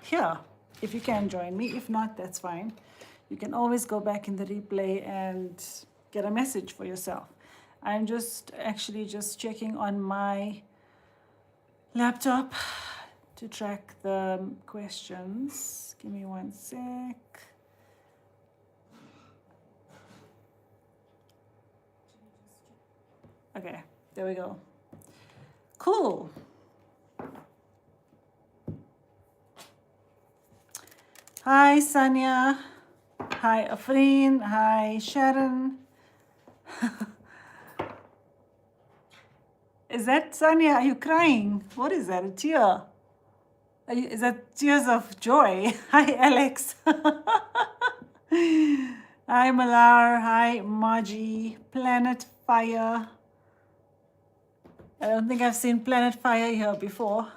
here if you can join me. If not, that's fine. You can always go back in the replay and get a message for yourself. I'm just actually just checking on my laptop to track the questions. Give me one sec. Okay, there we go. Cool. Hi, Sanya. Hi, Afreen. Hi, Sharon. Is that Sanya? Are you crying? What is that? A tear? Is that tears of joy? Hi, Alex. Hi, Malar. Hi, Maji. Planet Fire. I don't think I've seen Planet Fire here before.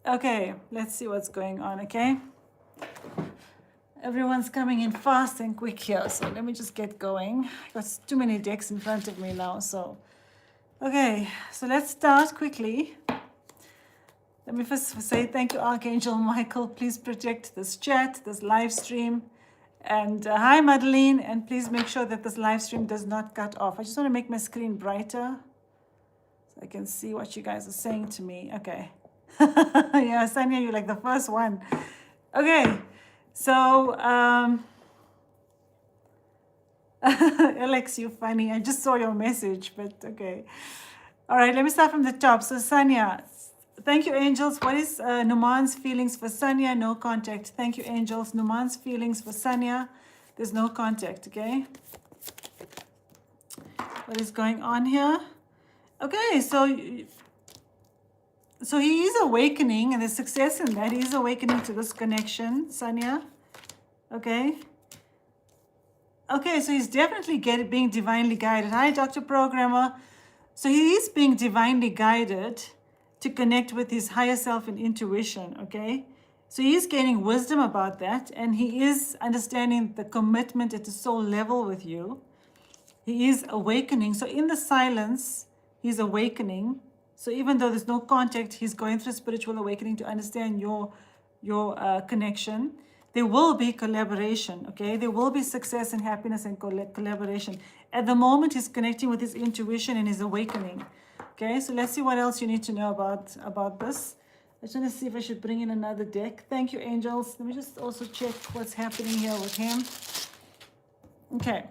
Okay, let's see what's going on, okay? Everyone's coming in fast and quick here, so let me just get going. I've got too many decks in front of me now, so. Okay, so let's start quickly. Let me first say thank you, Archangel Michael. Please protect this chat, this live stream. And hi, Madeline, and please make sure that this live stream does not cut off. I just want to make my screen brighter so I can see what you guys are saying to me. Okay. Yeah, Sanya, you're like the first one. Okay, so Alex, you're funny. I just saw your message, but okay. All right, let me start from the top. So Sanya, thank you, angels. What is Numan's feelings for Sanya? No contact. Thank you, angels. Numan's feelings for Sanya. There's no contact, okay? What is going on here? Okay, so he is awakening, and there's success in that. He is awakening to this connection, Sanya. Okay. Okay, so he's definitely being divinely guided. Hi, Dr. Programmer. So he is being divinely guided to connect with his higher self and intuition, okay? So he is gaining wisdom about that, and he is understanding the commitment at the soul level with you. He is awakening. So in the silence, he's awakening. So even though there's no contact, he's going through spiritual awakening to understand your connection. There will be collaboration, okay? There will be success and happiness and collaboration. At the moment, he's connecting with his intuition and his awakening, okay? So let's see what else you need to know about this. I just want to see if I should bring in another deck. Thank you, angels. Let me just also check what's happening here with him. Okay.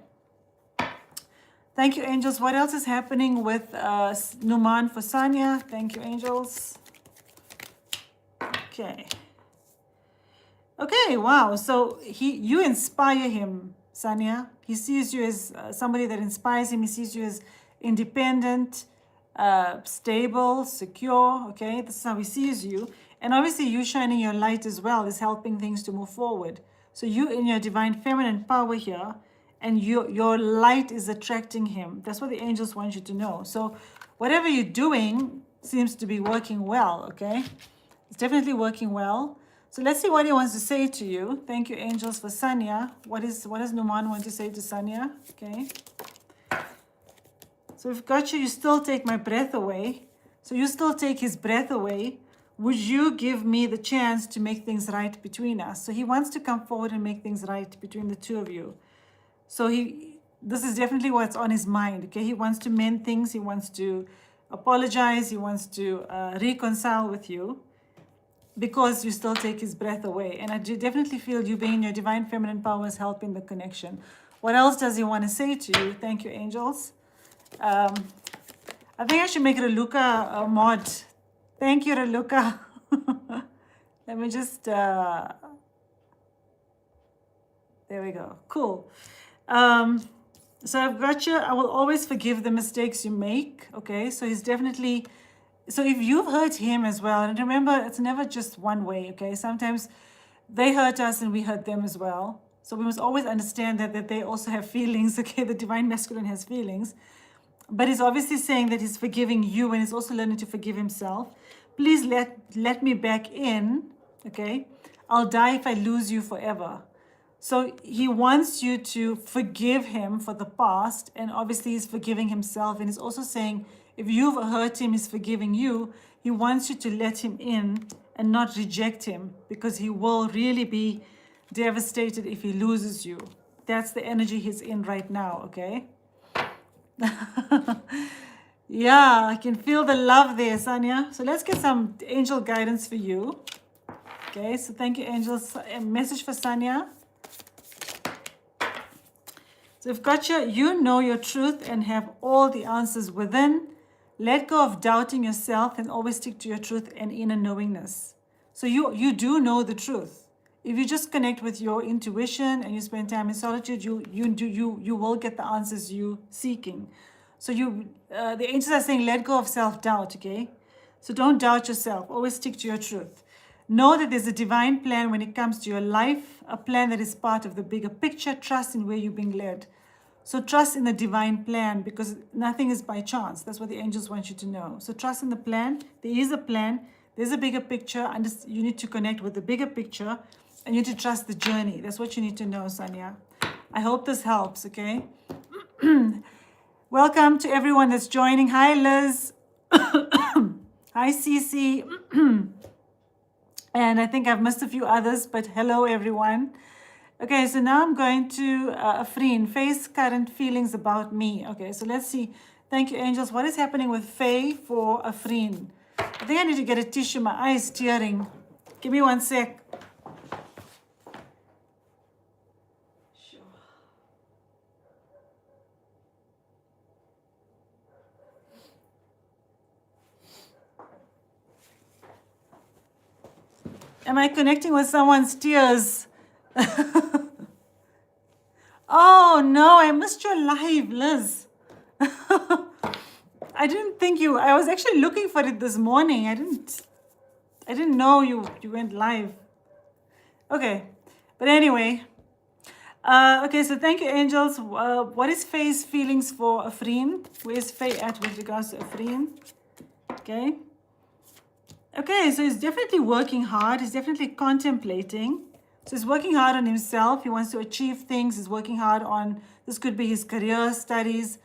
Thank you, angels. What else is happening with Numan for Sanya? Thank you, angels. Okay. Okay, wow. So you inspire him, Sanya. He sees you as somebody that inspires him. He sees you as independent, stable, secure. Okay, this is how he sees you. And obviously you shining your light as well is helping things to move forward. So you in your divine feminine power here, and your light is attracting him. That's what the angels want you to know. So whatever you're doing seems to be working well, okay? It's definitely working well. So let's see what he wants to say to you. Thank you, angels, for Sanya. What does Numan want to say to Sanya? Okay. So we've got you still take my breath away. So you still take his breath away. Would you give me the chance to make things right between us? So he wants to come forward and make things right between the two of you. So this is definitely what's on his mind, okay? He wants to mend things. He wants to apologize. He wants to reconcile with you because you still take his breath away. And I do definitely feel you being in your divine feminine power is helping the connection. What else does he want to say to you? Thank you, angels. I think I should make Raluca a mod. Thank you, Raluca. Let me just... there we go. Cool. So I've got you. I will always forgive the mistakes you make. Okay, so he's definitely... So if you've hurt him as well, and remember, it's never just one way, okay? Sometimes they hurt us and we hurt them as well. So we must always understand that they also have feelings, okay? The divine masculine has feelings. But he's obviously saying that he's forgiving you and he's also learning to forgive himself. Please let me back in, okay? I'll die if I lose you forever. So he wants you to forgive him for the past, and obviously he's forgiving himself, and he's also saying If you've hurt him, he's forgiving you. He wants you to let him in and not reject him, because he will really be devastated if he loses you. That's the energy he's in right now, okay? Yeah, I can feel the love there, Sanya. So let's get some angel guidance for you. Okay, so thank you, angels. A message for Sanya. So we've got you know your truth and have all the answers within. Let go of doubting yourself and always stick to your truth and inner knowingness. So you do know the truth. If you just connect with your intuition and you spend time in solitude, you will get the answers you seeking. So the angels are saying, let go of self-doubt, okay? So don't doubt yourself. Always stick to your truth. Know that there's a divine plan when it comes to your life, a plan that is part of the bigger picture. Trust in where you're being led. So trust in the divine plan, because nothing is by chance. That's what the angels want you to know. So trust in the plan. There is a plan. There's a bigger picture, and you need to connect with the bigger picture, and you need to trust the journey. That's what you need to know, Sanya. I hope this helps, okay? Welcome to everyone that's joining. Hi, Liz. Hi, Cece. And I think I've missed a few others, but hello, everyone. Okay, so now I'm going to Afreen, Faye's current feelings about me. Okay, so let's see. Thank you, angels. What is happening with Faye for Afreen? I think I need to get a tissue. My eye is tearing. Give me 1 sec. Sure. Am I connecting with someone's tears? Oh no, I missed your live, Liz. I didn't think I was actually looking for it this morning. I didn't know you went live. Okay, but anyway. Okay, so thank you, angels. What is Faye's feelings for Afreen? Where's Faye at with regards to Afreen? Okay. Okay, so he's definitely working hard. He's definitely contemplating. So he's working hard on himself. He wants to achieve things. He's working hard on, this could be his career, studies,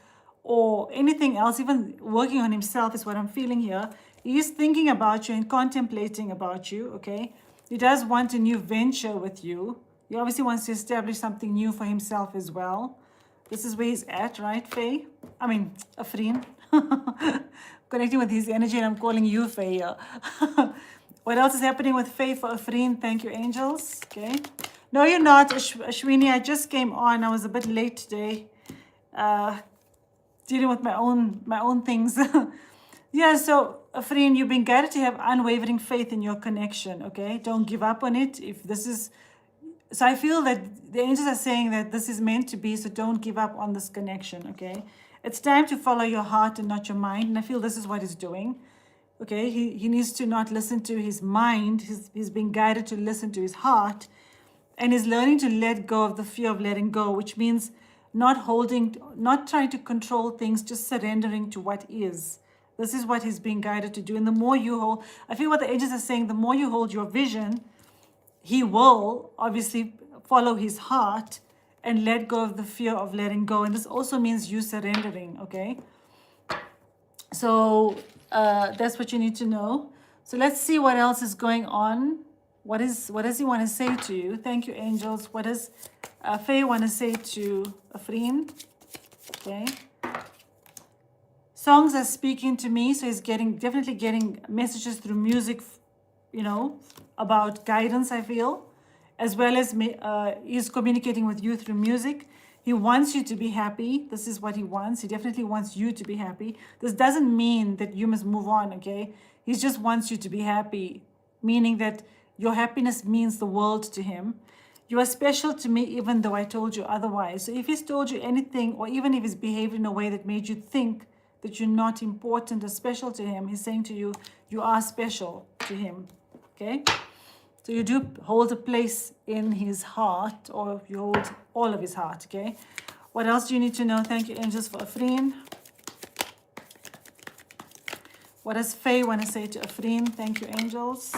or anything else. Even working on himself is what I'm feeling here. He is thinking about you and contemplating about you, okay? He does want a new venture with you. He obviously wants to establish something new for himself as well. This is where he's at, right, Faye? I mean, Afreen. Connecting with his energy, and I'm calling you Faye here. What else is happening with Faye for Afreen? Thank you, angels. Okay. No, you're not, Ashwini. I just came on. I was a bit late today. Dealing with my own things. Yeah, so Afreen, you've been guided to have unwavering faith in your connection, okay? Don't give up on it. If this is... So I feel that the angels are saying that this is meant to be, so don't give up on this connection, okay? It's time to follow your heart and not your mind, and I feel this is what he's doing. Okay, he needs to not listen to his mind. He's being guided to listen to his heart, and he's learning to let go of the fear of letting go, which means not trying to control things, just surrendering to what is. This is what he's being guided to do. And the more you hold, I feel what the angels are saying, the more you hold your vision, he will obviously follow his heart and let go of the fear of letting go. And this also means you surrendering, okay? So that's what you need to know. So let's see what else is going on. What does he want to say to you? Thank you, angels. What does Faye want to say to Afreen? Okay. Songs are speaking to me. So he's definitely getting messages through music, about guidance, I feel. As well as he's communicating with you through music. He wants you to be happy. This is what he wants. He definitely wants you to be happy. This doesn't mean that you must move on, okay? He just wants you to be happy, meaning that your happiness means the world to him. You are special to me even though I told you otherwise. So if he's told you anything, or even if he's behaved in a way that made you think that you're not important or special to him, he's saying to you, you are special to him, okay? So you do hold a place in his heart, or you hold all of his heart, okay? What else do you need to know? Thank you, angels, for Afreen. What does Faye want to say to Afreen? Thank you, angels.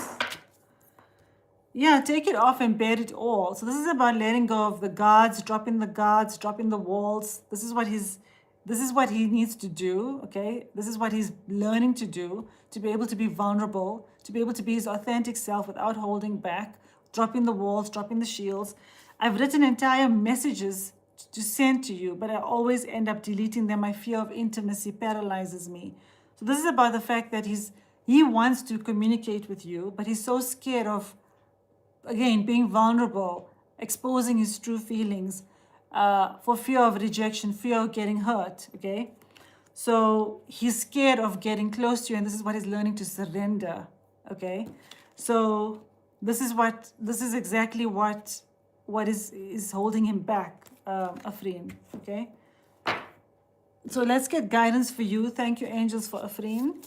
Yeah, take it off and bear it all. So this is about letting go of the guards, dropping the walls. This is what he's This is what he needs to do, okay? This is what he's learning to do, to be able to be vulnerable, to be able to be his authentic self without holding back, dropping the walls, dropping the shields. I've written entire messages to send to you, but I always end up deleting them. My fear of intimacy paralyzes me. So this is about the fact that he wants to communicate with you, but he's so scared of, again, being vulnerable, exposing his true feelings, for fear of rejection, fear of getting hurt, okay? So he's scared of getting close to you, and this is what he's learning to surrender, okay? So this is exactly what is holding him back, Afreen, okay? So let's get guidance for you. Thank you, angels, for Afreen.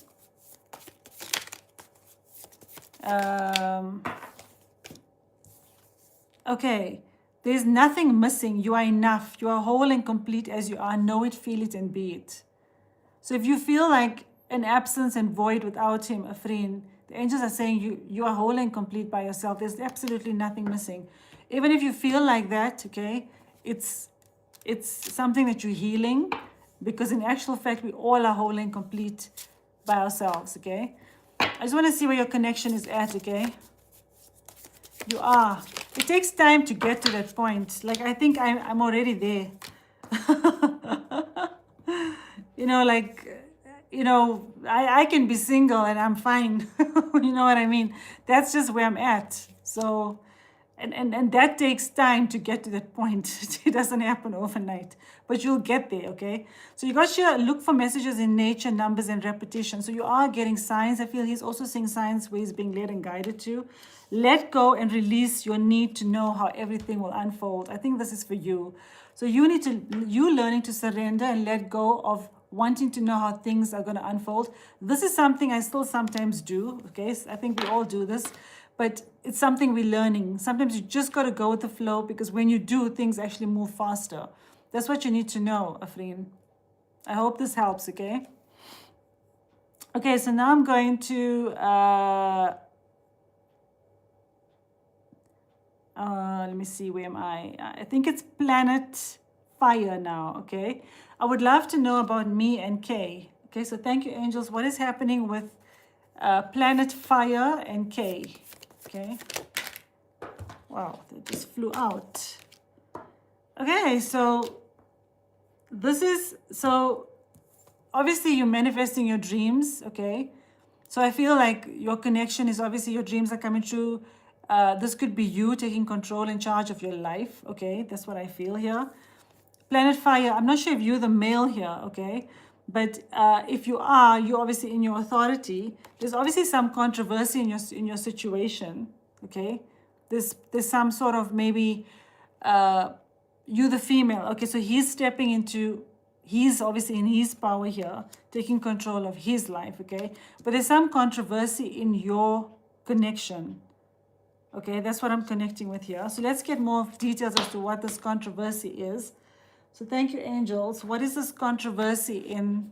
Okay. There's nothing missing. You are enough. You are whole and complete as you are. Know it, feel it, and be it. So if you feel like an absence and void without him, Afreen, the angels are saying you are whole and complete by yourself. There's absolutely nothing missing. Even if you feel like that, okay, it's something that you're healing, because in actual fact, we all are whole and complete by ourselves, okay? I just want to see where your connection is at, okay? You are. It takes time to get to that point. Like, I think I'm already there. You know, like, you know, I can be single and I'm fine. You know what I mean? That's just where I'm at. So, and that takes time to get to that point. It doesn't happen overnight, but you'll get there, okay? So you got to look for messages in nature, numbers, and repetition. So you are getting signs. I feel he's also seeing signs where he's being led and guided to. Let go and release your need to know how everything will unfold. I think this is for you. So you learning to surrender and let go of wanting to know how things are going to unfold. This is something I still sometimes do, okay? So I think we all do this, but it's something we're learning. Sometimes you just got to go with the flow, because when you do, things actually move faster. That's what you need to know, Afreen. I hope this helps, okay? Okay, so now I'm going to... let me see, where am I? I think it's Planet Fire now, okay? I would love to know about me and Kay. Okay, so thank you, angels. What is happening with Planet Fire and Kay? Okay. Wow, they just flew out. Okay, so this is, so obviously you're manifesting your dreams, okay? So I feel like your connection is obviously your dreams are coming true. This could be you taking control and charge of your life, okay? That's what I feel here. Planet Fire, I'm not sure if you're the male here, okay? But if you are, you're obviously in your authority. There's obviously some controversy in your situation, okay? There's some sort of maybe you the female, okay? So he's stepping into, he's obviously in his power here, taking control of his life, okay? But there's some controversy in your connection, okay? That's what I'm connecting with here. So let's get more details as to what this controversy is. So thank you, angels. What is this controversy in,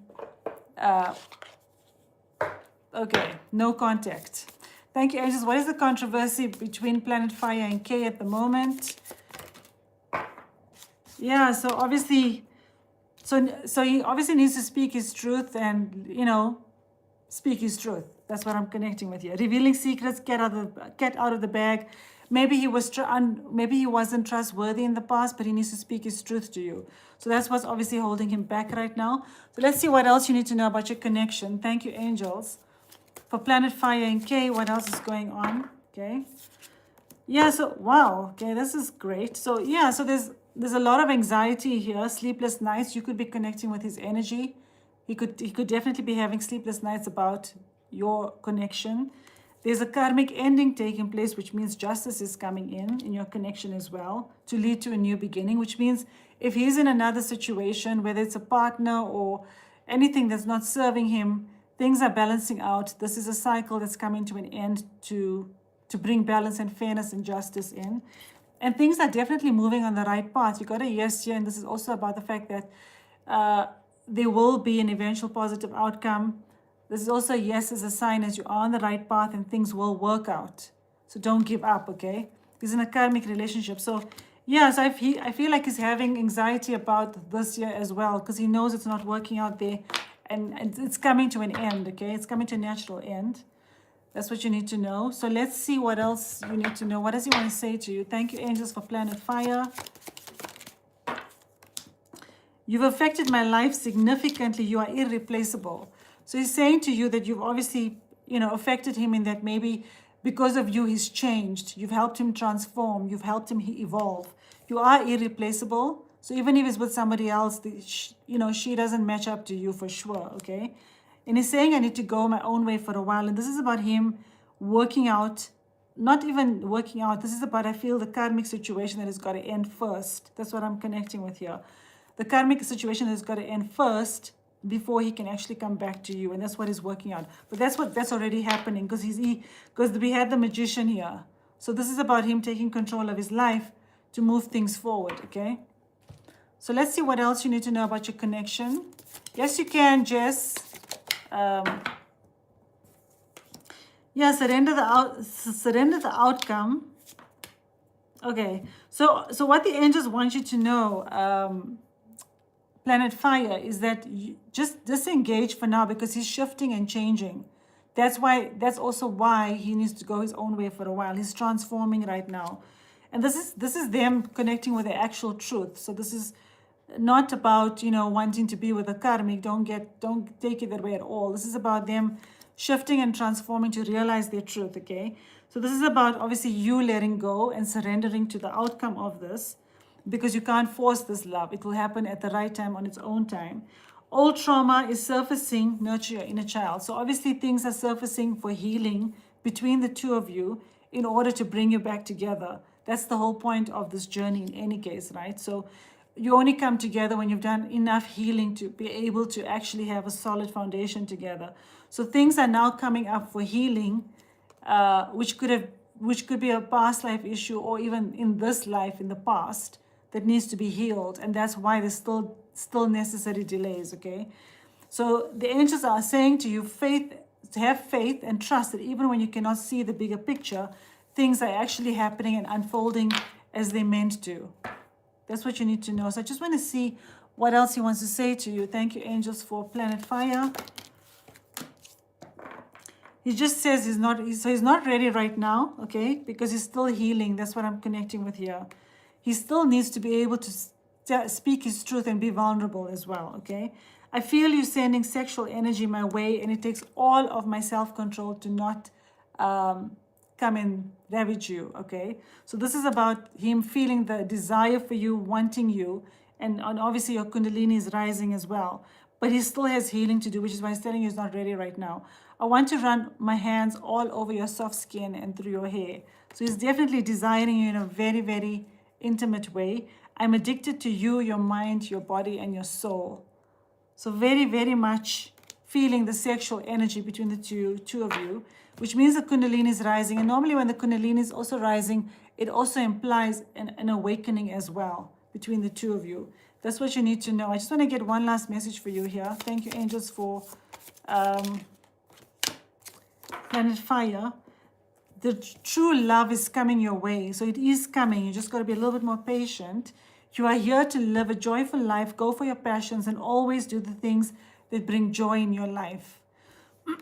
okay, no contact. Thank you, angels. What is the controversy between Planet Fire and Kay at the moment? Yeah, so obviously, so he obviously needs to speak his truth and, you know, speak his truth. That's what I'm connecting with here. Revealing secrets, get out of the bag. Maybe he wasn't trustworthy in the past, but he needs to speak his truth to you. So that's what's obviously holding him back right now. So let's see what else you need to know about your connection. Thank you, angels. For Planet Fire and Kay, what else is going on? Okay. Yeah, so wow. Okay, this is great. So yeah, so there's a lot of anxiety here, sleepless nights. You could be connecting with his energy. He could definitely be having sleepless nights about your connection. There's a karmic ending taking place, which means justice is coming in your connection as well, to lead to a new beginning, which means if he's in another situation, whether it's a partner or anything that's not serving him, things are balancing out. This is a cycle that's coming to an end to bring balance and fairness and justice in. And things are definitely moving on the right path. You got a yes here, and this is also about the fact that there will be an eventual positive outcome. This is also yes as a sign as you are on the right path and things will work out. So don't give up, okay? He's in a karmic relationship. So Yeah, so I feel like he's having anxiety about this year as well because he knows it's not working out there, and it's coming to an end, okay? It's coming to a natural end. That's what you need to know. So let's see what else you need to know. What does he want to say to you? Thank you, angels, for Planet Fire. You've affected my life significantly. You are irreplaceable. So he's saying to you that you've obviously, affected him in that maybe because of you, he's changed. You've helped him transform. You've helped him evolve. You are irreplaceable. So even if it's with somebody else, she doesn't match up to you for sure, okay? And he's saying I need to go my own way for a while. And this is about him working out, not even working out. This is about, I feel, the karmic situation that has got to end first. That's what I'm connecting with here. The karmic situation has got to end first before he can actually come back to you, and that's what he's working out. But that's already happening because because we had the magician here. So this is about him taking control of his life to move things forward, okay? So let's see what else you need to know about your connection. Yes, you can, Jess. Yeah, surrender the outcome. Okay, so what the angels want you to know, Planet Fire, is that you just disengage for now because he's shifting and changing. That's also why he needs to go his own way for a while. He's transforming right now. And this is them connecting with the actual truth. So this is not about, wanting to be with a karmic. Don't take it that way at all. This is about them shifting and transforming to realize their truth, okay? So this is about obviously you letting go and surrendering to the outcome of this, because you can't force this love. It will happen at the right time on its own time. Old trauma is surfacing, nurture your inner child. So obviously things are surfacing for healing between the two of you in order to bring you back together. That's the whole point of this journey in any case, right? So you only come together when you've done enough healing to be able to actually have a solid foundation together. So things are now coming up for healing, which could be a past life issue or even in this life in the past that needs to be healed, and that's why there's still necessary delays, okay? So the angels are saying to you, to have faith and trust that even when you cannot see the bigger picture, things are actually happening and unfolding as they meant to. That's what you need to know. So I just want to see what else he wants to say to you. Thank you, angels, for Planet Fire. He just says he's not ready right now, okay? Because he's still healing. That's what I'm connecting with here. He still needs to be able to speak his truth and be vulnerable as well, okay? I feel you sending sexual energy my way, and it takes all of my self-control to not come and ravage you, okay? So this is about him feeling the desire for you, wanting you, and obviously your Kundalini is rising as well. But he still has healing to do, which is why he's telling you he's not ready right now. I want to run my hands all over your soft skin and through your hair. So he's definitely desiring you in a very, very intimate way. I'm addicted to you, your mind, your body, and your soul. So very, very much feeling the sexual energy between the two of you, which means the Kundalini is rising. And normally when the Kundalini is also rising, it also implies an awakening as well between the two of you. That's what you need to know. I just want to get one last message for you here. Thank you, angels, for Planet Fire. The true love is coming your way. So it is coming. You just got to be a little bit more patient. You are here to live a joyful life, go for your passions, and always do the things that bring joy in your life.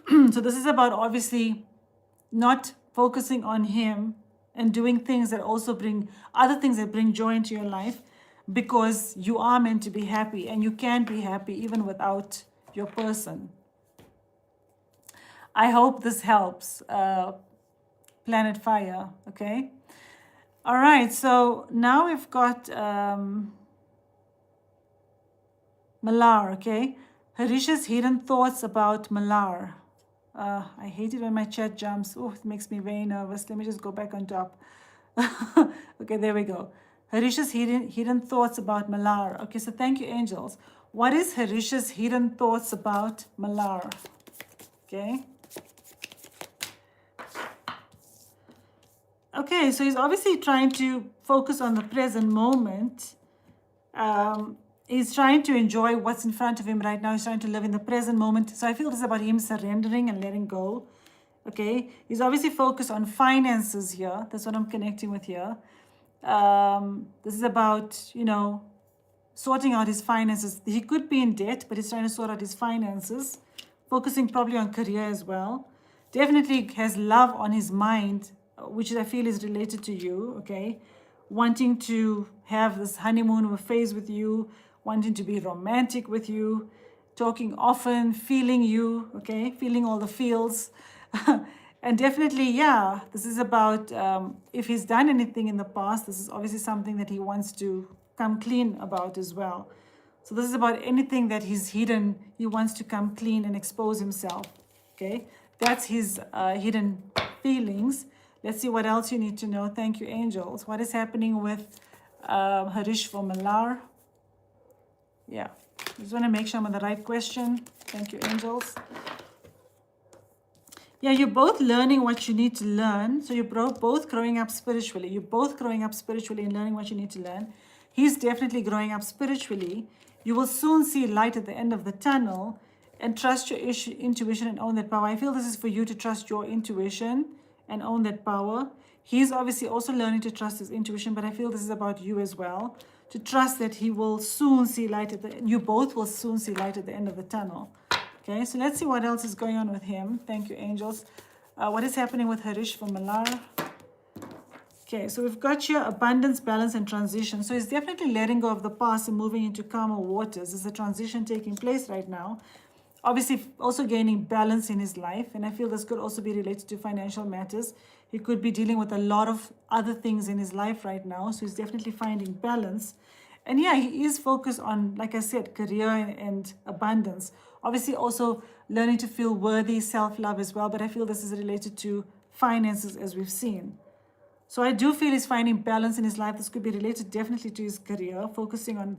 So this is about obviously not focusing on him and doing things that also bring other things that bring joy into your life, because you are meant to be happy, and you can be happy even without your person. I hope this helps, Planet Fire, okay? All right, so now we've got Malar, okay? Harisha's hidden thoughts about Malar. I hate it when my chat jumps. Oh, it makes me very nervous. Let me just go back on top. Okay, there we go. Harisha's hidden thoughts about Malar. Okay, so thank you, angels. What is Harisha's hidden thoughts about Malar? Okay. Okay, so he's obviously trying to focus on the present moment. He's trying to enjoy what's in front of him right now. He's trying to live in the present moment. So I feel this is about him surrendering and letting go. Okay, he's obviously focused on finances here. That's what I'm connecting with here. This is about, you know, sorting out his finances. He could be in debt, but he's trying to sort out his finances, focusing probably on career as well. Definitely has love on his mind, which I feel is related to you, okay? Wanting to have this honeymoon phase with you, wanting to be romantic with you, talking often, feeling you, okay? Feeling all the feels. And definitely, yeah, this is about if he's done anything in the past, this is obviously something that he wants to come clean about as well. So this is about anything that he's hidden, he wants to come clean and expose himself, okay? That's his hidden feelings. Let's see what else you need to know. Thank you, angels. What is happening with Harish for Malar? Yeah, just want to make sure I'm on the right question. Thank you, angels. Yeah, you're both learning what you need to learn. So you're both growing up spiritually. You're both growing up spiritually and learning what you need to learn. He's definitely growing up spiritually. You will soon see light at the end of the tunnel, and trust your intuition and own that power. I feel this is for you to trust your intuition and own that power. He's obviously also learning to trust his intuition, but I feel this is about you as well. To trust that he will soon see light you both will soon see light at the end of the tunnel. Okay, so let's see what else is going on with him. Thank you, angels. What is happening with Harish for Malar? Okay, so we've got here abundance, balance, and transition. So he's definitely letting go of the past and moving into calmer waters. There's a transition taking place right now. Obviously, also gaining balance in his life. And I feel this could also be related to financial matters. He could be dealing with a lot of other things in his life right now. So he's definitely finding balance. And yeah, he is focused on, like I said, career and abundance. Obviously, also learning to feel worthy, self-love as well. But I feel this is related to finances, as we've seen. So I do feel he's finding balance in his life. This could be related definitely to his career, focusing on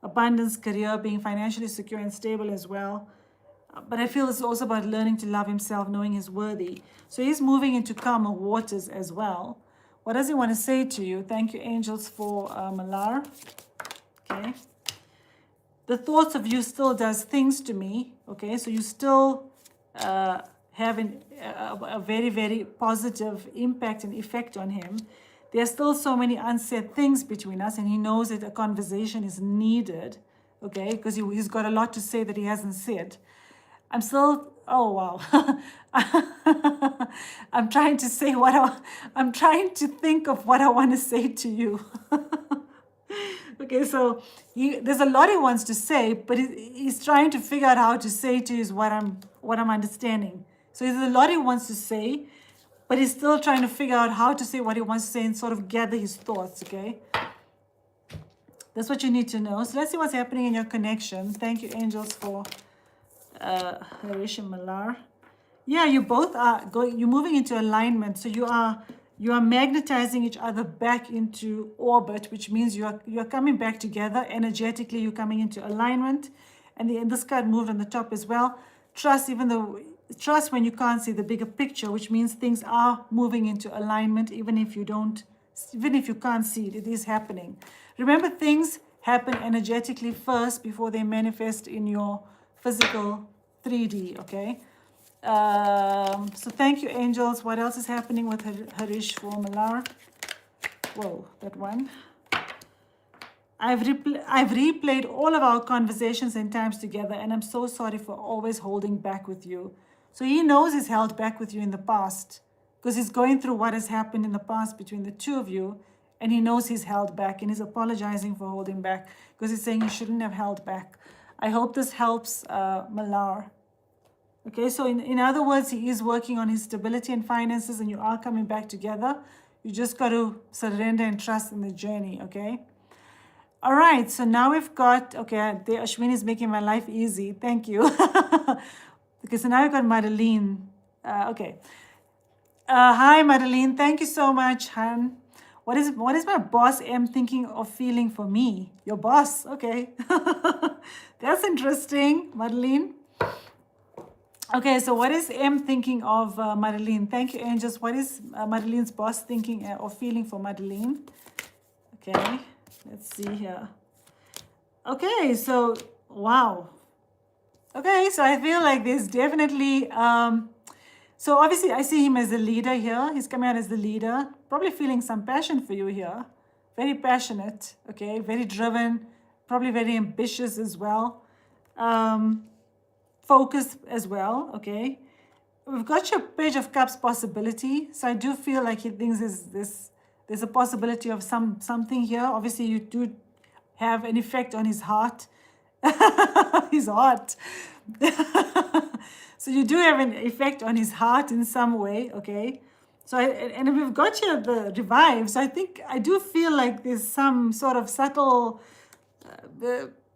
abundance, career, being financially secure and stable as well. But I feel it's also about learning to love himself, knowing he's worthy. So he's moving into calmer waters as well. What does he want to say to you? Thank you, angels, for Malar. Okay. The thoughts of you still does things to me. Okay, so you still have a very, very positive impact and effect on him. There are still so many unsaid things between us, and he knows that a conversation is needed. Okay, because he's got a lot to say that he hasn't said. I'm still, oh wow. I'm trying to say I'm trying to think of what I want to say to you. Okay, so there's a lot he wants to say, but he's trying to figure out how to say to you is what I'm understanding. So there's a lot he wants to say, but he's still trying to figure out how to say what he wants to say and sort of gather his thoughts, okay? That's what you need to know. So let's see what's happening in your connection. Thank you, angels, for Harish and Malar. Yeah, you both are you're moving into alignment. So you are magnetizing each other back into orbit, which means you are coming back together energetically. You're coming into alignment, and this card moved on the top as well. Trust when you can't see the bigger picture, which means things are moving into alignment, even if you can't see it. It is happening. Remember, things happen energetically first before they manifest in your physical 3D. Okay. So thank you, angels. What else is happening with Harish for Malar? Whoa, that one. I've replayed all of our conversations and times together, and I'm so sorry for always holding back with you. So he knows he's held back with you in the past, because he's going through what has happened in the past between the two of you, and he knows he's held back, and he's apologizing for holding back, because he's saying you shouldn't have held back. I hope this helps Malar. Okay, so in other words, he is working on his stability and finances, and you are coming back together. You just got to surrender and trust in the journey, okay? All right, so now we've got, okay, the Ashwini is making my life easy. Thank you. Okay, so now we've got Madeline. Okay. Hi, Madeline. Thank you so much, Han. What is my boss M thinking of feeling for me? Your boss, okay. That's interesting, Madeline. Okay, so what is M thinking of Madeline? Thank you, angels. What is Madeline's boss thinking or feeling for Madeline? Okay, let's see here. Okay, so, wow. Okay, so I feel like there's definitely, so obviously I see him as the leader here. He's coming out as the leader, probably feeling some passion for you here. very passionate, okay, very driven, probably very ambitious as well, focused as well, okay. We've got your Page of Cups possibility, so I do feel like he thinks there's a possibility of something here. Obviously, you do have an effect on his heart. His heart. So you do have an effect on his heart in some way, okay? So, and we've got here the Revive. So I do feel like there's some sort of subtle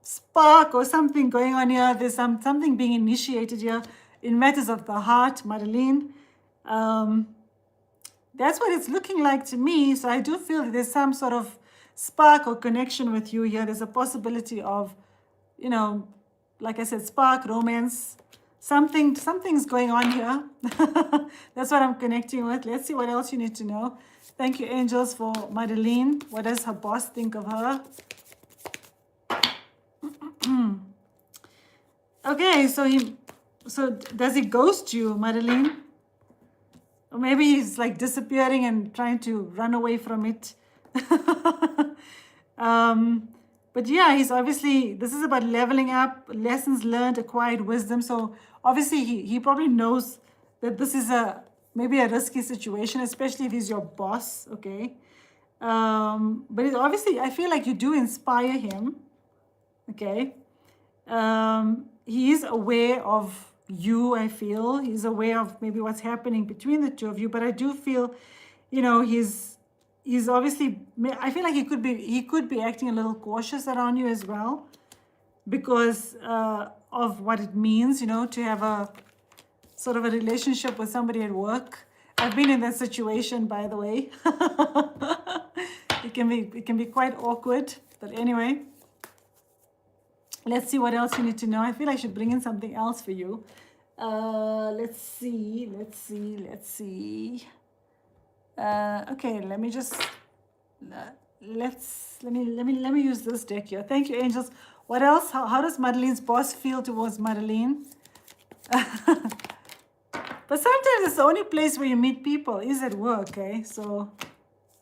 spark or something going on here. There's something being initiated here in matters of the heart, Madeline. That's what it's looking like to me. So I do feel that there's some sort of spark or connection with you here. There's a possibility of, you know, like I said, spark, romance, something's going on here. That's what I'm connecting with. Let's see what else you need to know. Thank you, angels, for Madeline. What does her boss think of her? Okay, so does he ghost you, Madeline? Or maybe he's like disappearing and trying to run away from it. But yeah, he's obviously, this is about leveling up, lessons learned, acquired wisdom. So obviously he probably knows that this is maybe a risky situation, especially if he's your boss, okay? But it obviously, I feel like you do inspire him, okay? He is aware of you, I feel. He's aware of maybe what's happening between the two of you, but I do feel, you know, he's obviously, I feel like he could be acting a little cautious around you as well, because of what it means, you know, to have a sort of a relationship with somebody at work. I've been in that situation, by the way. It can be quite awkward, but anyway. Let's see what else you need to know. I feel I should bring in something else for you. Let's see. Okay, let me just let me use this deck here. Thank you, angels. What else? How does Madeline's boss feel towards Madeline? But sometimes it's the only place where you meet people is at work, okay? So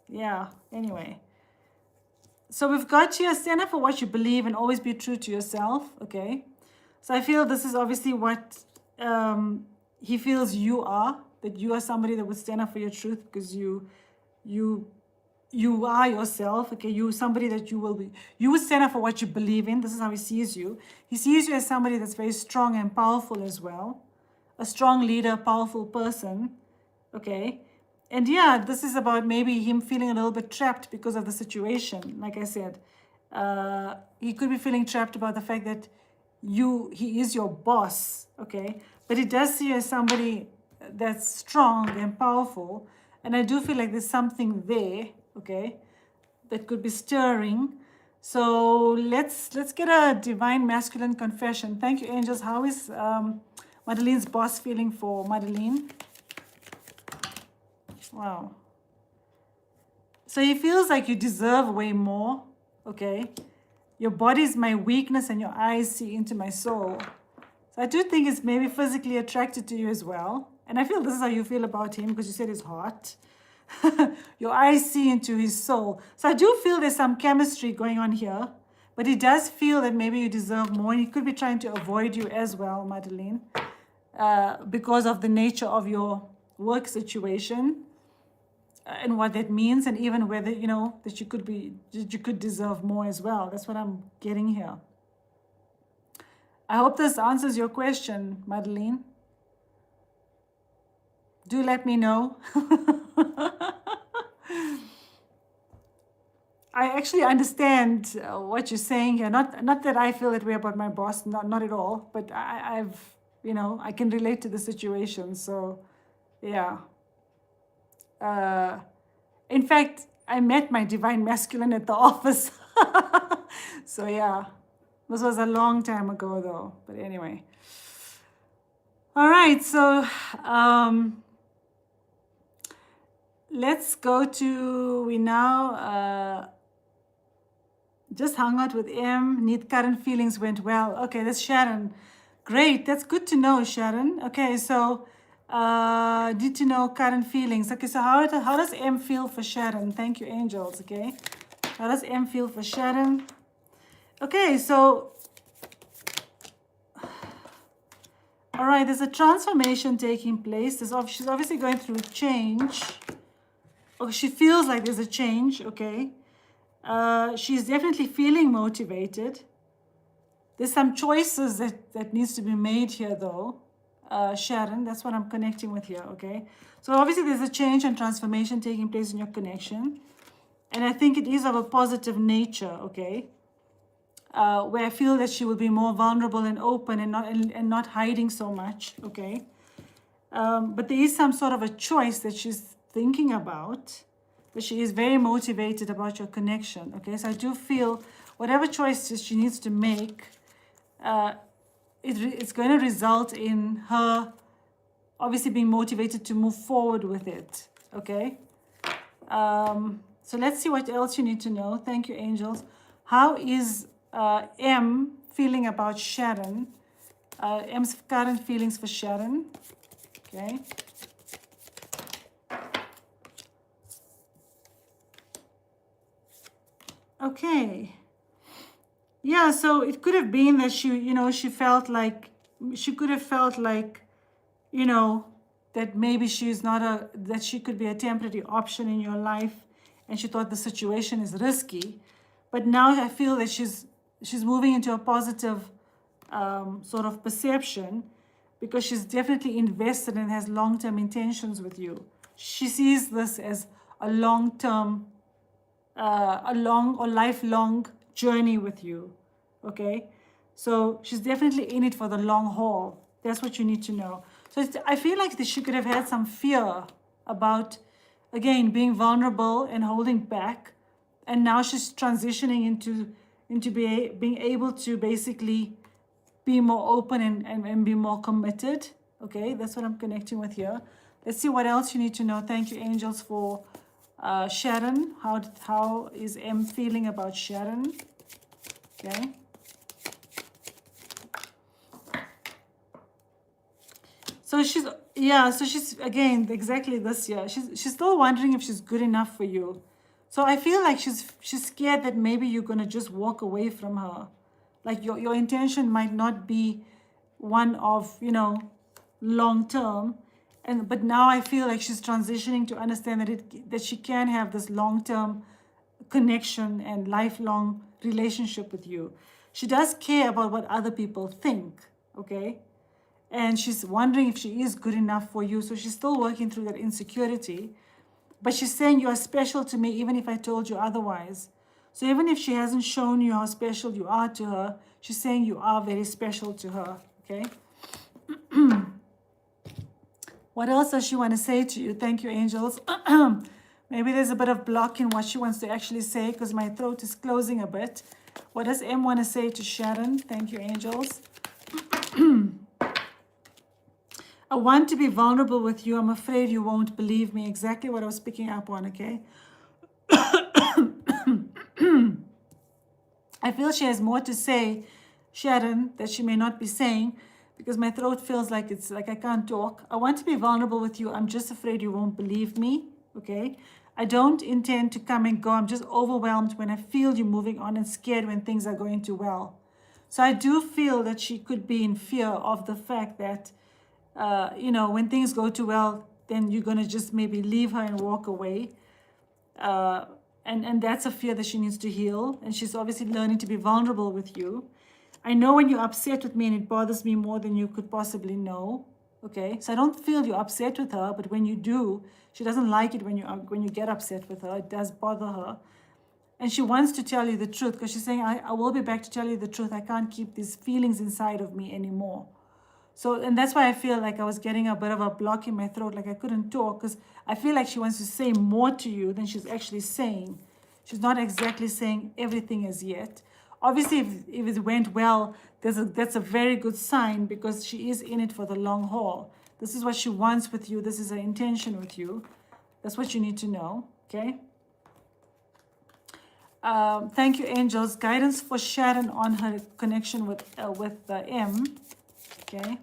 yeah, anyway. So we've got here, stand up for what you believe and always be true to yourself, okay? So I feel this is obviously what he feels you are, that you are somebody that would stand up for your truth because you are yourself, okay? You somebody that you would stand up for what you believe in. This is how he sees you. He sees you as somebody that's very strong and powerful as well. A strong leader, powerful person, okay? And yeah, this is about maybe him feeling a little bit trapped because of the situation. Like I said, he could be feeling trapped about the fact that he is your boss, okay? But he does see you as somebody that's strong and powerful. And I do feel like there's something there, okay, that could be stirring. So let's get a divine masculine confession. Thank you, angels. How is Madeline's boss feeling for Madeline? Wow. So he feels like you deserve way more, okay? Your body is my weakness and your eyes see into my soul. So I do think he's maybe physically attracted to you as well. And I feel this is how you feel about him because you said his heart. Your eyes see into his soul. So I do feel there's some chemistry going on here. But he does feel that maybe you deserve more. And he could be trying to avoid you as well, Madeline, because of the nature of your work situation. And what that means, and even whether, you know, that you could deserve more as well. That's what I'm getting here. I hope this answers your question, Madeline. Do let me know. I actually understand what you're saying here. Not that I feel that way about my boss, not at all. But I've, you know, I can relate to the situation. So, yeah. In fact, I met my divine masculine at the office. So yeah, this was a long time ago though, but anyway. All right, so let's go to, we now just hung out with M. Need current feelings went well. Okay, that's Sharon. Great, that's good to know, Sharon. Okay, so need to know current feelings. Okay, so how does M feel for Sharon? Thank you, angels. Okay, How does M feel for Sharon? Okay, so, all right, there's a transformation taking place. She's obviously going through change. Okay, she feels like there's a change, okay? She's definitely feeling motivated. There's some choices that needs to be made here, though. Sharon, that's what I'm connecting with here, okay? So obviously there's a change and transformation taking place in your connection. And I think it is of a positive nature, okay? Where I feel that she will be more vulnerable and open and not hiding so much, okay? But there is some sort of a choice that she's thinking about, but she is very motivated about your connection, okay? So I do feel whatever choices she needs to make, it's going to result in her obviously being motivated to move forward with it, okay? So let's see what else you need to know. Thank you, angels. How is M feeling about Sharon? M's current feelings for Sharon, okay? Okay. Yeah, so it could have been that she felt like, that maybe she's not that she could be a temporary option in your life, and she thought the situation is risky. But now I feel that she's moving into a positive sort of perception, because she's definitely invested and has long-term intentions with you. She sees this as a long-term, a long or lifelong journey with you, okay? So she's definitely in it for the long haul. That's what you need to know. So I feel like she could have had some fear about, again, being vulnerable and holding back. And now she's transitioning into being able to basically be more open and be more committed. Okay, that's what I'm connecting with here. Let's see what else you need to know. Thank you, angels, for Sharon. How is M feeling about Sharon? Okay. So she's again exactly this year. She's still wondering if she's good enough for you. So I feel like she's scared that maybe you're gonna just walk away from her. Like your intention might not be one of, long term. But now I feel like she's transitioning to understand that she can have this long term connection and lifelong relationship with you. She does care about what other people think, okay? And she's wondering if she is good enough for you. So she's still working through that insecurity. But she's saying you are special to me even if I told you otherwise. So even if she hasn't shown you how special you are to her, she's saying you are very special to her, okay? What else does she want to say to you? Thank you, angels. Maybe there's a bit of block in what she wants to actually say because my throat is closing a bit. What does M want to say to Sharon? Thank you, angels. I want to be vulnerable with you. I'm afraid you won't believe me. Exactly what I was picking up on, okay? I feel she has more to say, Sharon, that she may not be saying, because my throat feels like it's like I can't talk. I want to be vulnerable with you. I'm just afraid you won't believe me, okay? I don't intend to come and go. I'm just overwhelmed when I feel you moving on and scared when things are going too well. So I do feel that she could be in fear of the fact that, when things go too well, then you're going to just maybe leave her and walk away. And that's a fear that she needs to heal. And she's obviously learning to be vulnerable with you. I know when you're upset with me and it bothers me more than you could possibly know. Okay, so I don't feel you're upset with her, but when you do, she doesn't like it when you get upset with her. It does bother her. And she wants to tell you the truth because she's saying, I will be back to tell you the truth. I can't keep these feelings inside of me anymore. So, and that's why I feel like I was getting a bit of a block in my throat, like I couldn't talk, because I feel like she wants to say more to you than she's actually saying. She's not exactly saying everything as yet. Obviously, if it went well, that's a very good sign because she is in it for the long haul. This is what she wants with you. This is her intention with you. That's what you need to know, okay? Thank you, angels. Guidance for Sharon on her connection with M, okay?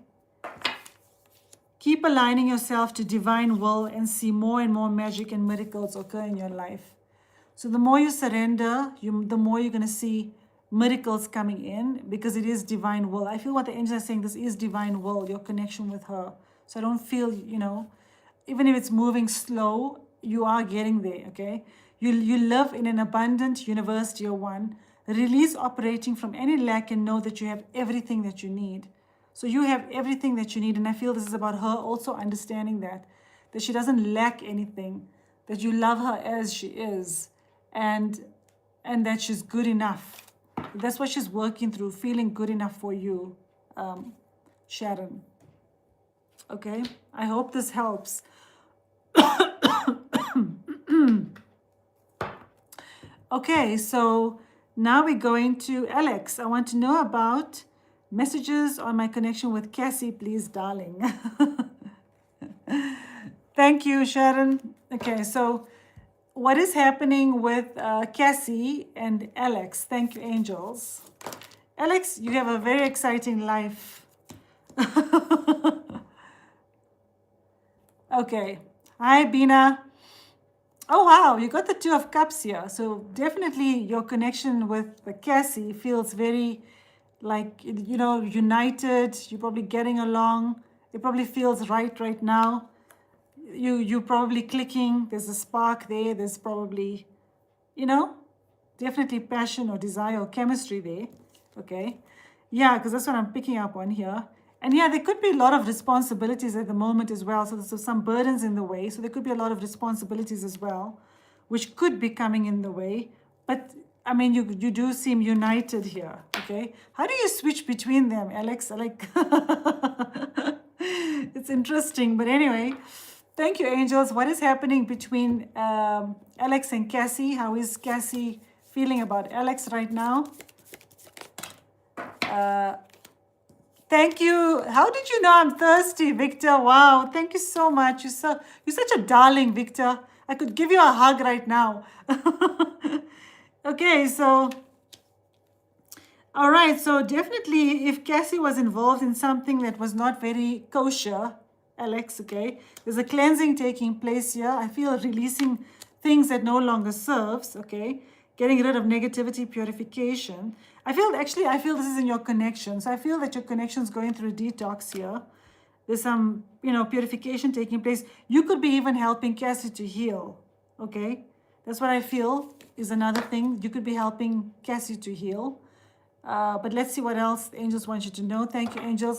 Keep aligning yourself to divine will and see more and more magic and miracles occur in your life. So the more you surrender, the more you're going to see miracles coming in, because it is divine will. I feel what the angels are saying, this is divine will, your connection with her. So I don't feel, even if it's moving slow, you are getting there, okay? You live in an abundant universe, dear one. Release operating from any lack and know that you have everything that you need. So you have everything that you need. And I feel this is about her also understanding that she doesn't lack anything, that you love her as she is, and that she's good enough. That's what she's working through, feeling good enough for you, Sharon. Okay, I hope this helps. Okay, so now we're going to Alex. I want to know about messages on my connection with Cassie, please, darling. Thank you, Sharon. Okay, so what is happening with Cassie and Alex? Thank you, angels. Alex, you have a very exciting life. Okay. Hi, Bina. Oh, wow. You got the Two of Cups here. So definitely your connection with Cassie feels very like, united. You're probably getting along. It probably feels right now. You're probably clicking. There's a spark there. There's probably, definitely passion or desire or chemistry there. Okay. Yeah, because that's what I'm picking up on here. And yeah, there could be a lot of responsibilities at the moment as well. So there's some burdens in the way. So there could be a lot of responsibilities as well, which could be coming in the way. But I mean, you do seem united here. Okay. How do you switch between them, Alex? Like, it's interesting. But anyway, thank you, angels. What is happening between Alex and Cassie? How is Cassie feeling about Alex right now? Thank you. How did you know I'm thirsty, Victor? Wow, thank you so much. You're such a darling, Victor. I could give you a hug right now. Okay, so all right, so definitely if Cassie was involved in something that was not very kosher, Alex, okay, there's a cleansing taking place here. I feel releasing things that no longer serves, okay, getting rid of negativity, purification. I feel this is in your connection. So I feel that your connection is going through a detox here. There's some, purification taking place. You could be even helping Cassie to heal, okay? That's what I feel is another thing. You could be helping Cassie to heal. But let's see what else the angels want you to know. Thank you, angels.